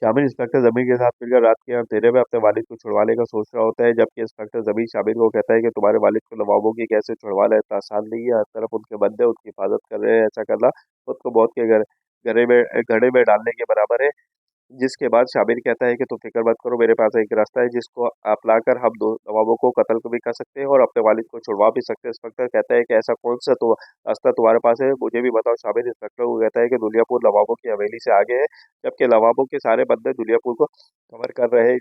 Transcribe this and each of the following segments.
Shamir inspector जमीर के साथ मिलकर रात के अंधेरे में अपने वालिद को छुड़वाने का सोच रहा होता है, जबकि इंस्पेक्टर जमीर शामिर को कहता है कि तुम्हारे वालिद को नवाबों की कैसे छुड़वा लें, इतना आसान नहीं है। हर तरफ उनके बंदे उनकी हिफाजत कर रहे हैं, ऐसा करना खुद को मौत के घड़े में डालने के बराबर है। जिसके बाद शामिर कहता है कि तुम फिक्र मत करो, मेरे पास एक रास्ता है जिसको अपनाकर हम दो नवाबों को कत्ल को भी कर सकते हैं और अपने वालिद को छुड़वा भी सकते हैं। इंस्पेक्टर कहता है कि ऐसा कौन सा तो रास्ता तुम्हारे पास है, मुझे भी बताओ। शामिर इंस्पेक्टर को कहता है कि दुनियापुर नवाबों की हवेली से आगे है, जबकि नवाबों के सारे बंदे दुनियापुर को कवर कर रहे हैं।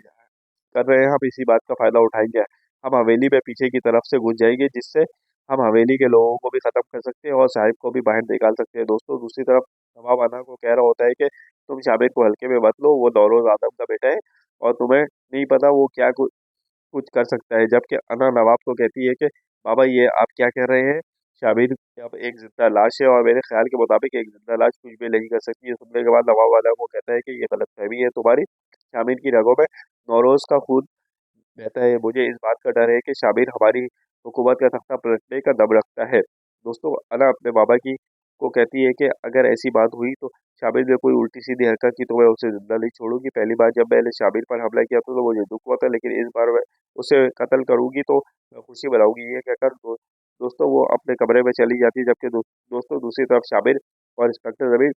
हम इसी बात का फायदा उठाएंगे। हम हवेली में पीछे की तरफ से घुस जाएंगे, जिससे हम हवेली के लोगों को भी खत्म कर सकते हैं और साहिब को भी बाहर निकाल सकते हैं। दोस्तों, दूसरी तरफ नवाब अना को कह रहा होता है कि तुम शामिर को हल्के में मत लो, वो नौरोज आदम का बेटा है और तुम्हें नहीं पता वो क्या कुछ कर सकता है। जबकि अना नवाब को कहती है कि बाबा, ये आप क्या कह रहे हैं? शामिर अब एक जिंदा लाश है और मेरे ख्याल के मुताबिक एक जिंदा लाश कुछ भी नहीं कर सकती है। सुनने के बाद नवाब वाला को कहता है कि ये गलतफहमी है तुम्हारी। शामिर की रगों में नौरोज का खून बहता है। मुझे इस बात का डर है कि शामिर हमारी हुकूमत का तख्ता पलटने का दम रखता है। दोस्तों, अना अपने बाबा की को कहती है कि अगर ऐसी बात हुई तो शामिर ने कोई उल्टी सीधी हरकत की तो मैं उसे जिंदा नहीं छोड़ूंगी। पहली बार जब मैंने शामिर पर हमला किया तो मुझे दुख हुआ था, लेकिन इस बार मैं उसे कत्ल करूंगी तो मैं खुशी मनाऊंगी। ये कहकर दोस्तों वो अपने कमरे में चली जाती है, जबकि दोस्तों दूसरी तरफ शामिर और इंस्पेक्टर जमीर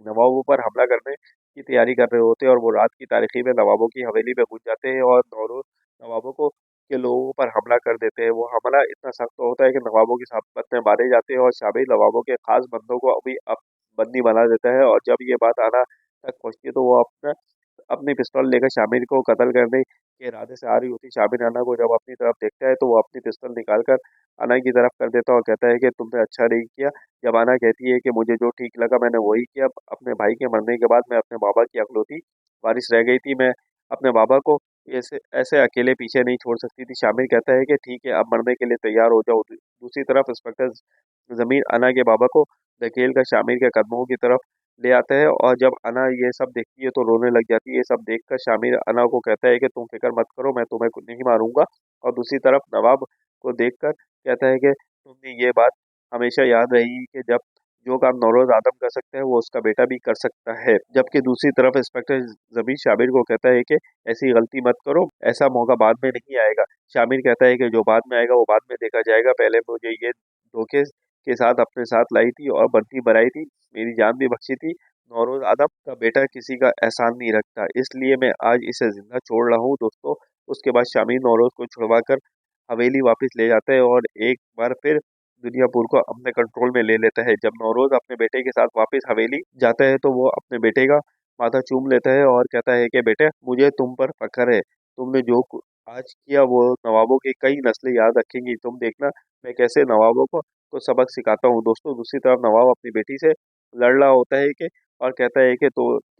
नवाबों पर हमला करने की तैयारी कर रहे होते हैं और वो रात की तारीखी में नवाबों की हवेली में घुस जाते हैं और दोनों नवाबों को के लोगों पर हमला कर देते हैं। वो हमला इतना सख्त होता है कि नवाबों की सात बंदे मारे जाते हैं और शामिर नवाबों के खास बंदों को अभी बंदी बना देता है। और जब ये बात आना तक पहुंचती है तो वो अपनी पिस्तौल लेकर शामिर को कत्ल करने के इरादे से आ रही होती। शामिर अना को जब अपनी तरफ देखता है तो वो अपनी पिस्तौल निकालकर अना की तरफ कर देता है और कहता है कि तुमने अच्छा नहीं किया। जब अना कहती है कि मुझे जो ठीक लगा मैंने वही किया। अपने भाई के मरने के बाद मैं अपने बाबा की अकलौती वारिस रह गई थी, मैं अपने बाबा को ऐसे ऐसे अकेले पीछे नहीं छोड़ सकती थी। शामिर कहता है कि ठीक है, अब मरने के लिए तैयार हो जाओ। दूसरी तरफ इंस्पेक्टर जमीर अना के बाबा को धकेल कर शामिर के कदमों की तरफ ले आता है और जब अना ये सब देखती है तो रोने लग जाती है। ये सब देखकर शामिर अना को कहता है कि तुम फिक्र मत करो, मैं तुम्हें नहीं मारूंगा। और दूसरी तरफ नवाब को देखकर कहता है कि तुमने ये बात हमेशा याद रहेगी कि जब जो काम नौरोज आदम कर सकता है वो उसका बेटा भी कर सकता है। जबकि दूसरी तरफ इंस्पेक्टर जमीर शामिर को कहता है कि ऐसी गलती मत करो, ऐसा मौका बाद में नहीं आएगा। शामिर कहता है कि जो बाद में आएगा वो बाद में देखा जाएगा, पहले मुझे ये धोखे के साथ अपने साथ लाई थी और बंदी बनाई थी, मेरी जान भी बख्शी थी। नौरोज आदम का बेटा किसी का एहसान नहीं रखता, इसलिए मैं आज इसे जिंदा छोड़ रहा हूँ। दोस्तों, उसके बाद शामिर नौरोज को छुड़वा कर हवेली वापस ले जाता है और एक बार फिर दुनियापुर को अपने कंट्रोल में ले लेता है। जब नौरोज अपने बेटे के साथ वापस हवेली जाता है तो वो अपने बेटे का माथा चूम लेता है और कहता है कि बेटे, मुझे तुम पर फख्र है। तुमने जो आज किया वो नवाबों की कई नस्लें याद रखेंगी। तुम देखना मैं कैसे नवाबों को सबक सिखाता हूँ। दोस्तों, दूसरी तरफ नवाब अपनी बेटी से लड़ रहा होता है कि और कहता है कि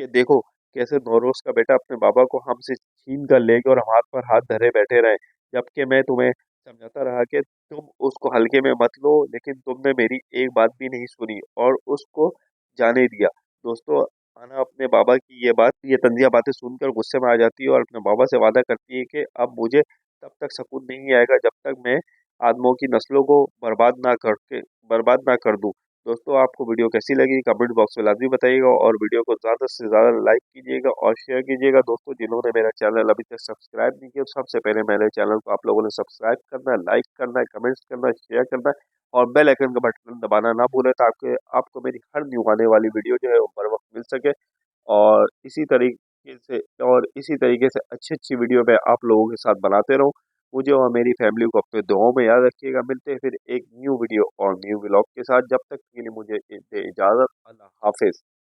देखो कैसे नौरोज का बेटा अपने बाबा को हमसे छीन कर ले गया और हाथ पर हाथ धरे बैठे रहे, जबकि मैं तुम्हें समझाता रहा कि तुम उसको हल्के में मत लो, लेकिन तुमने मेरी एक बात भी नहीं सुनी और उसको जाने दिया। दोस्तों, अना अपने बाबा की ये तंजिया बातें सुनकर गुस्से में आ जाती है और अपने बाबा से वादा करती है कि अब मुझे तब तक सुकून नहीं आएगा जब तक मैं आदमों की नस्लों को बर्बाद ना कर दूं। दोस्तों, आपको वीडियो कैसी लगी कमेंट बॉक्स में लाजमी बताइएगा और वीडियो को ज़्यादा से ज़्यादा लाइक कीजिएगा और शेयर कीजिएगा। दोस्तों, जिन्होंने मेरा चैनल अभी तक सब्सक्राइब नहीं किया, तो सबसे पहले मेरे चैनल को आप लोगों ने सब्सक्राइब करना है, लाइक करना है, कमेंट्स करना है, शेयर करना है और बेल आइकन का बटन दबाना ना भूलें, ताकि आपको मेरी हर न्यू आने वाली वीडियो जो है वो बर वक्त मिल सके। और इसी तरीके से अच्छी अच्छी वीडियो मैं आप लोगों के साथ बनाते रहूं। मुझे और मेरी फैमिली को अपने दुआओं में याद रखिएगा। मिलते हैं फिर एक न्यू वीडियो और न्यू व्लॉग के साथ। जब तक के लिए मुझे दे इजाज़त। अल्लाह हाफिज़।